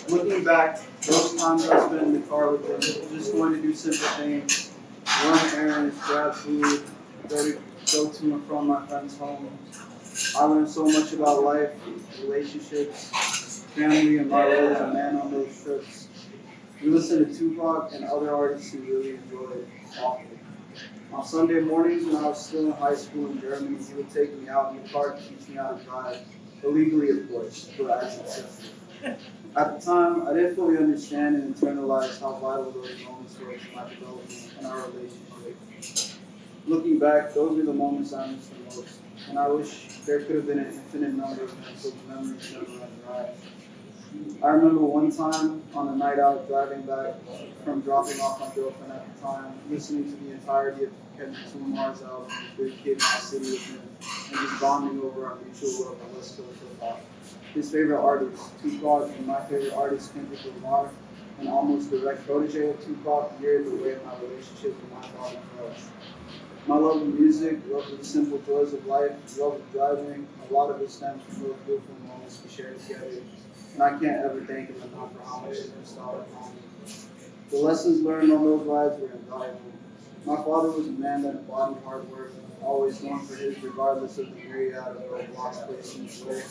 Looking back, those times I spent in the car with them, just going to do simple things, run errands, grab food, go to and from my friends' homes. I learned so much about life, relationships, family, and my role as a man on those trips. We listened to Tupac and other artists who really enjoyed often. On Sunday mornings when I was still in high school in Germany, he would take me out in the car to teach me how to drive, illegally of course, but as successful. At the time, I didn't fully understand and internalize how vital those moments were to my development and our relationship. Looking back, those are the moments I miss the most, and I wish there could have been an infinite number of them so the memories never run dry. I remember one time on a night out driving back from dropping off my girlfriend at the time, listening to the entirety of Kendrick Lamar's album, Big Kid in the City with him, and just bonding over our mutual love of West Coast hip hop. His favorite artist, Tupac, and my favorite artist, Kendrick Lamar, an almost direct protege of Tupac, mirrored the way my relationship with my father was. My love of music, love of the simple joys of life, love of driving, a lot of it stems from those beautiful moments we shared together. And I can't ever thank him enough for how much he bestowed upon me. The lessons learned on those rides were invaluable. My father was a man that embodied hard work, always going for his regardless of the myriad of roadblocks placed in his way.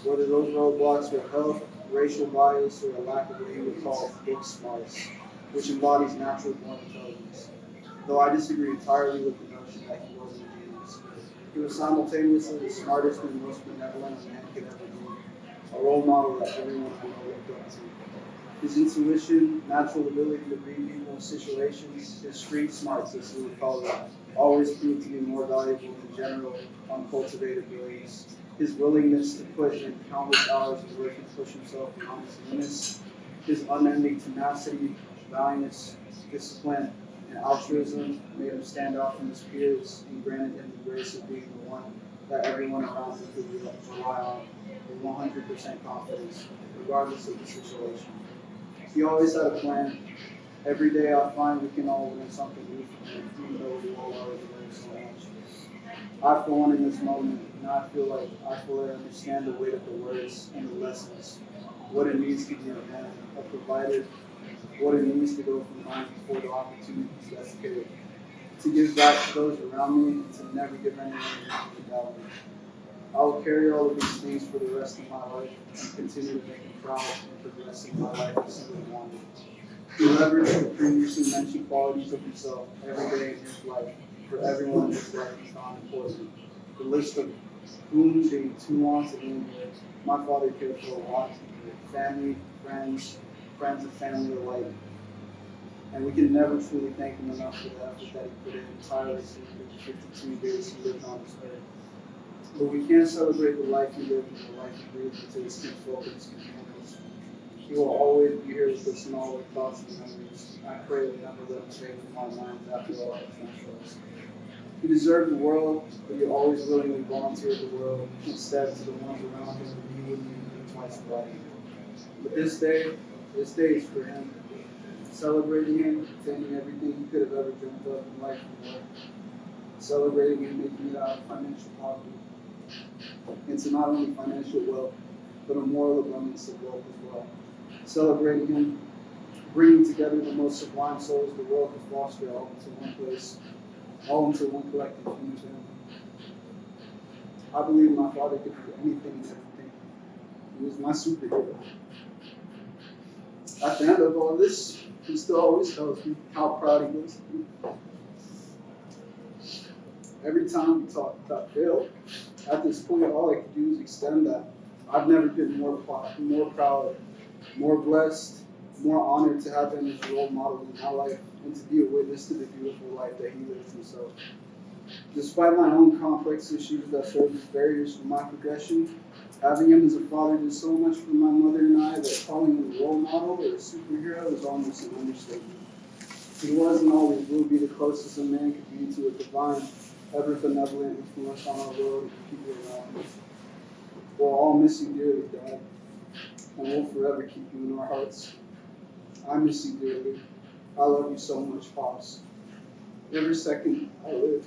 Whether those roadblocks were health, racial bias, or a lack of what he would call book smarts, which embodies natural born intelligence. Though I disagree entirely with the notion that he wasn't a genius. He was simultaneously the smartest and most benevolent a man could ever be, a role model that everyone I know looked up to. His intuition, natural ability to read people and situations, his street smarts, as he would call it, always proved to be more valuable than general, uncultivated brilliance. His willingness to put in countless hours of work and push himself beyond his limits, his unending tenacity, valiance, discipline, and altruism made him stand out from his peers and granted him the grace of being the one that everyone around him could rely on with 100% confidence, regardless of the situation. He always had a plan. Every day I find we can all learn something new from him, even though we all already learned so much. I, for one, in this moment, now I feel like I fully understand the weight of the words and the lessons, what it means to be a man, a provider, what it means to go from line before the opportunities that's given, to give back to those around me, and to never give anyone anything without me. I will carry all of these things for the rest of my life and continue to make him proud and progress in my life as he would want it. He leveraged the previously mentioned qualities of himself every day in his life, for everyone in his life he found important. The list of whom being too long to name here, my father cared for a lot, family, friends and family alike. And we can never truly thank him enough for the effort that he put in tirelessly for the 52 years he lived on this earth. But we can't celebrate the life he lived and the life he breathed into his kinfolk and his companions. He will always be here with us in all our thoughts and memories. I pray we never let him fade from our minds after all our friendships. He deserved the world, but he always willingly volunteered the world instead to the ones around him he wouldn't even think twice about it. But this day is for him. Celebrating him, attaining everything he could have ever dreamt of in life and work. Celebrating him, making it out of financial poverty into not only financial wealth, but a moral abundance of wealth as well. Celebrating him, bringing together the most sublime souls the world could foster all into one place, all into one collective human family. I believe my father could do anything and everything. He was my superhero. At the end of all this, he still always tells me how proud he was of me. Every time we talk about Phil, at this point, all I could do is extend that. I've never been more proud, more blessed, more honored to have him as a role model in my life and to be a witness to the beautiful life that he lived himself. Despite my own complex issues that served as barriers for my progression, having him as a father did so much for my mother and I that calling him a role model or a superhero is almost an understatement. He was and always will be the closest a man could be to a divine, ever benevolent influence on our world and people around us. We'll all miss you dearly, Dad, and we'll forever keep you in our hearts. I miss you dearly. I love you so much, Pops. Every second I live,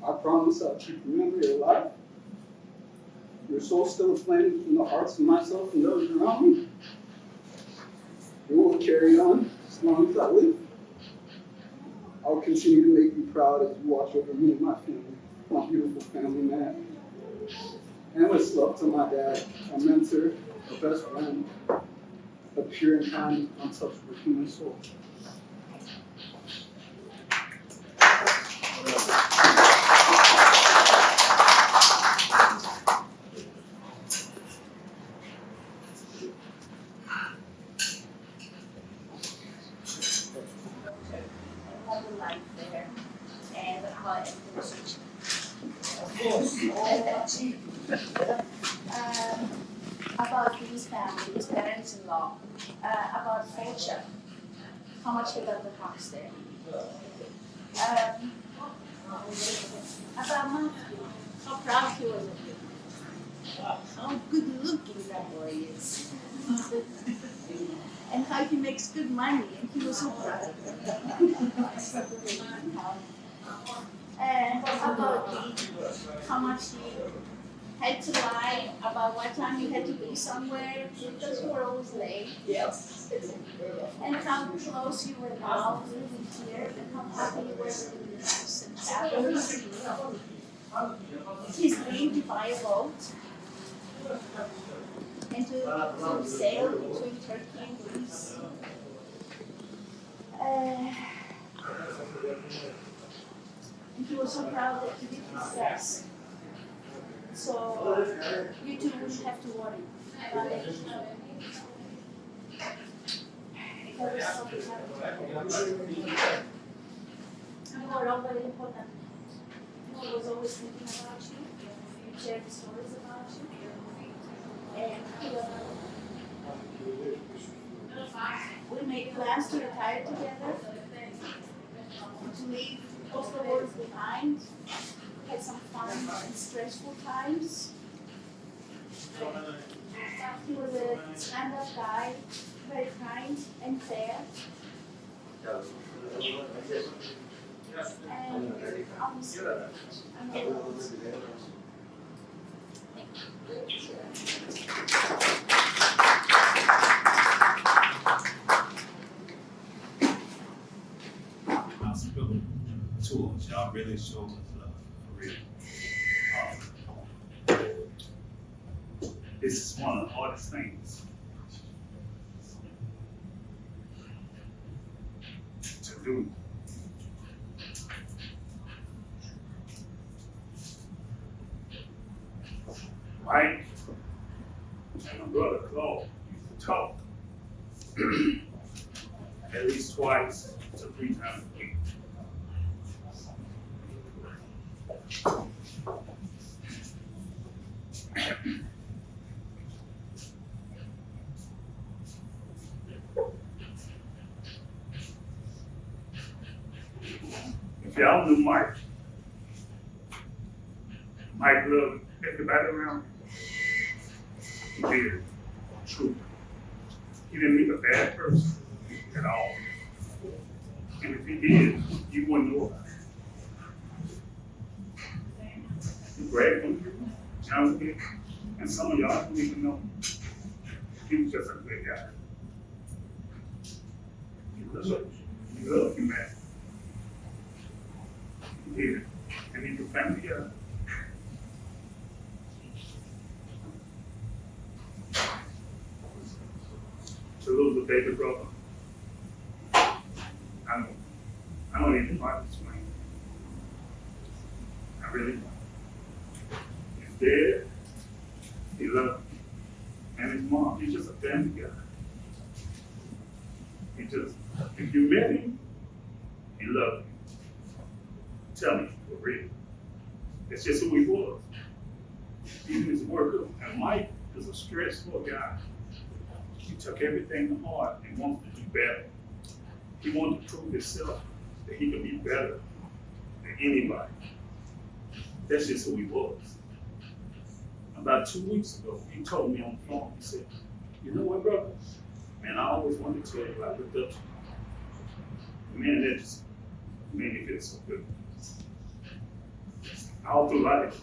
I promise I'll keep your memory alive. Your soul still aflame in the hearts of myself and those around me. It will carry on as long as I live. I'll continue to make you proud as you watch over me and my family, my beautiful family, man. And with love to my dad, a mentor, a best friend, a pure and kind, untouchable human soul. Another life there, and about about these families, parents-in-law, about culture, how much he loved the house there. About Matthew, how proud he was of you. How good looking that boy is. And how he makes good money, and he was so proud of him. And about how much he had to lie about what time you had to be somewhere because you were always late. Yes. And how close you were now living here, and how happy you were living in this house and families. His dream to buy a boat and to sail between Turkey and Greece. And he was so proud that he did his best. So you two wouldn't have to worry about it. If there was something happening. You were always important. He was always thinking about you. He shared stories about you. And we made plans to retire together, to leave postal worlds behind, had some fun and stressful times. He was a stand-up guy, very kind and fair. And honestly, I'm very hospital tours. Y'all really show us love, for real. This is one of the hardest things to do. Mike and my brother Claude used to talk at least twice to 3 times a week. If y'all knew Mike loved everybody around him. He did. True. He didn't meet a bad person at all. And if he did, you wouldn't know about it. He bragged on you, challenged you, and some of y'all don't even know. He was just a good guy. He loved you, man. He did. And he put family together. To lose a baby brother, I don't even know how to explain. I really don't. He's dead. He loved me. And his mom, he's just a family guy. He just, if you met him, he loved you. Tell me, for real. It's just who he was. Even his worker. And Mike is a stressful guy. He took everything to heart and wanted to do better. He wanted to prove himself that he could be better than anybody. That's just who he was. About 2 weeks ago, he told me on the phone, he said, you know what, brother? Man, I always wanted to tell you I looked up to you. Man, that just made me feel so good. All through life,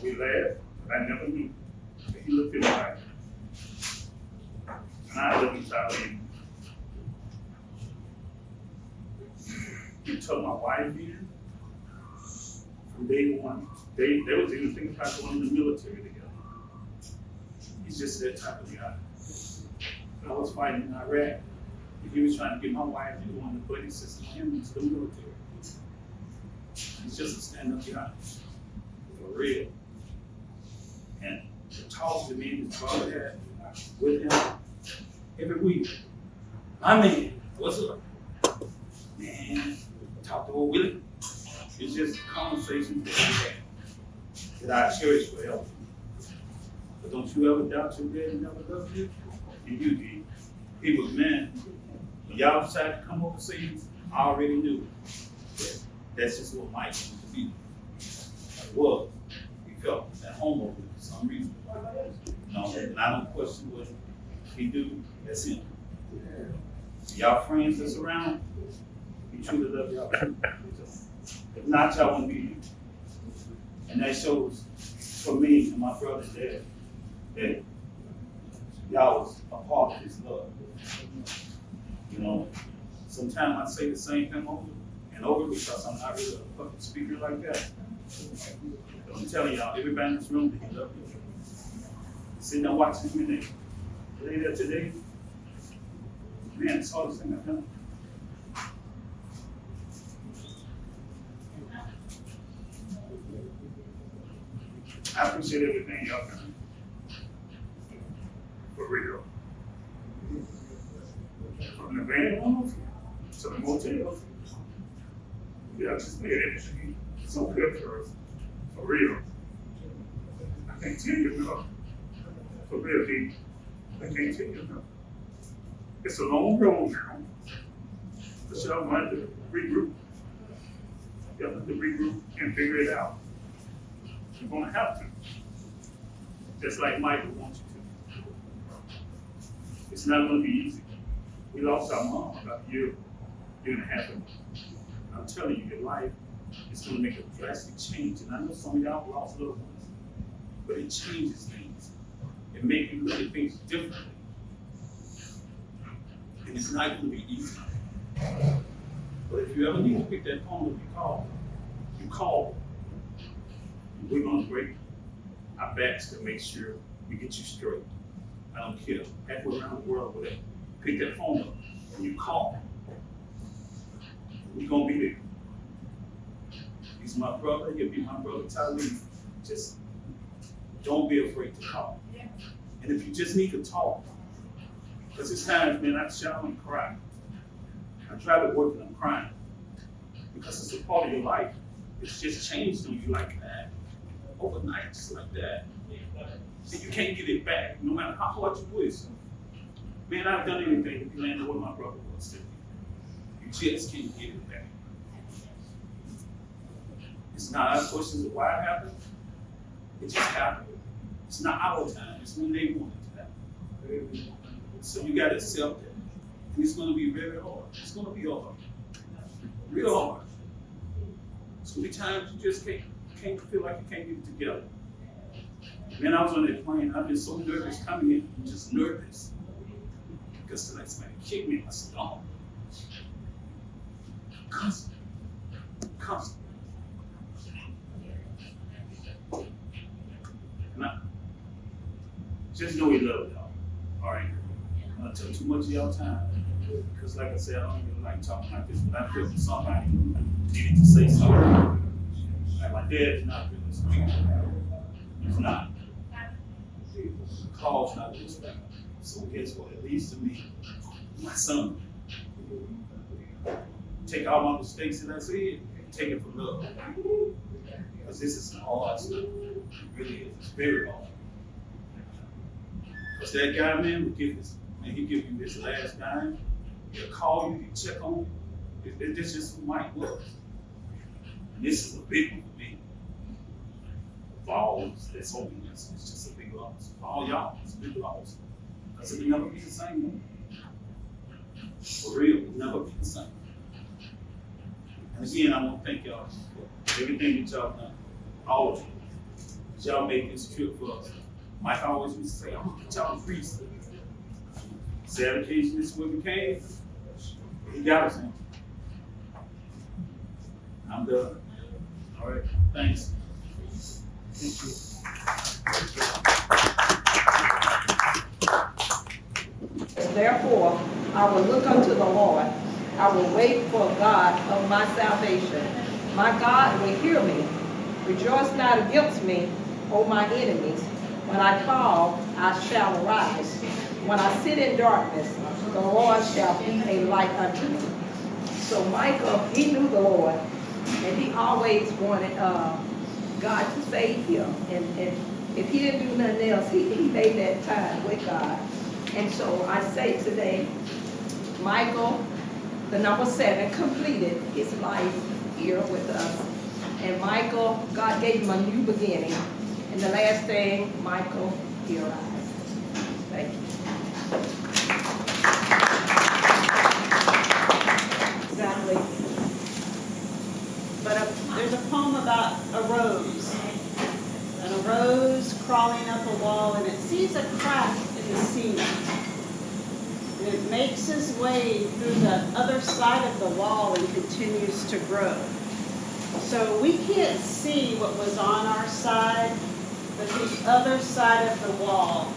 we laughed, but I never knew that he looked at me like, and I looked inside of him He took my wife in from day one. They was even thinking about going in the military together. He's just that type of guy. I was fighting in Iraq. He was trying to get my wife to go in the buddy system into the military. He's just a stand-up guy, for real. And to talk to me and his brother had with him every week. My man, what's up? Man, talk to old Willie. It's just conversations that we had that I cherish forever. But don't you ever doubt your dad never loved you? And you did. He was, man, when y'all decided to come overseas, I already knew that that's just what Mike wanted to be. It was. He felt at home over it for some reason. No, and I don't question what he do, that's him. Y'all friends that's around, he truly love y'all too. If not, y'all wouldn't be here. And that shows for me and my brother there that y'all was a part of his love. You know, sometimes I say the same thing over and over because I'm not really a public speaker like that. But I'm telling y'all, everybody in this room, they love you. Sitting there watching me today, man, it's the hardest thing I've done. I appreciate everything y'all done. For real. From the van to the motels. Yeah, just made everything so good for us. For real. I can't tell you enough. For real, D. I can't tell you enough. It's a long road now. But y'all want to regroup. Y'all have to regroup and figure it out. You're gonna have to. Just like Michael wants you to. It's not gonna be easy. We lost our mom about a year and a half ago. I'm telling you, your life is gonna make a drastic change. And I know some of y'all lost little ones, but it changes things. It makes you look at things differently. And it's not gonna be easy. But if you ever need to pick that phone up, you call. We're gonna break our backs to make sure we get you straight. I don't care. Halfway around the world, whatever. Pick that phone up and you call. We're gonna be there. He's my brother, he'll be my brother Talib. Just don't be afraid to call. And if you just need to talk, because it's times, man, I shout and cry. I try to work and I'm crying. Because it's a part of your life. It's just changed on you like that. Overnight, just like that. And you can't get it back, no matter how hard you wish. Man, I've done anything to land where my brother was today. You just can't get it back. It's not our questions of why it happened. It just happened. It's not our time. It's when they want it to happen. So you gotta accept it. And it's gonna be very hard. It's gonna be hard. Real hard. It's gonna be times you just can't feel like you can't get it together. Man, I was on that plane. I've been so nervous coming in. I'm just nervous. Because tonight somebody kicked me in my stomach. Constant. And I just know he loves y'all. All right. I'm not taking too much of y'all time. Because like I said, I don't even like talking like this, but I feel that somebody needed to say something. Like my dad is not really speaking. He's not. Carl's not really speaking. So guess what? At least to me, my son, take all my mistakes that I said, take it from love. Because this is hard stuff. It really is. It's very hard. Because that guy, man, will give this, man, he give you this last dime. He'll call you, he'll check on you. It's just who Mike was. And this is a big one for me. For all that's on me, it's just a big loss. For all y'all, it's a big loss. Because it'll never be the same one. For real, it'll never be the same. And again, I want to thank y'all for everything that y'all done. All of you. Y'all made this trip for us. Mike always used to say, I'm gonna get y'all a priest. Sad occasion, this is where we came. He got us in. I'm done. All right, thanks. Thank you. Therefore, I will look unto the Lord. I will wait for God of my salvation. My God will hear me. Rejoice not against me, O my enemies. When I fall, I shall arise. When I sit in darkness, the Lord shall be a light unto me. So Michael, he knew the Lord, and he always wanted God to save him. And if he didn't do nothing else, he made that time with God. And so I say today, Michael, the number 7, completed his life here with us. And Michael, God gave him a new beginning. And the last thing, Michael, he arise. Thank you. Exactly. But there's a poem about a rose. And a rose crawling up a wall, and it sees a crack in the cement. And it makes its way through the other side of the wall and continues to grow. So we can't see what was on our side, but the other side of the wall,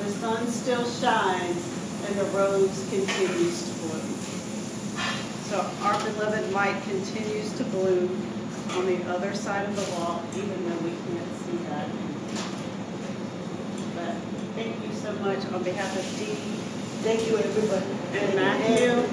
the sun still shines and the rose continues to bloom. So our beloved Mike continues to bloom on the other side of the wall, even though we can't see that. But thank you so much on behalf of Dee. Thank you, everybody. And Matthew.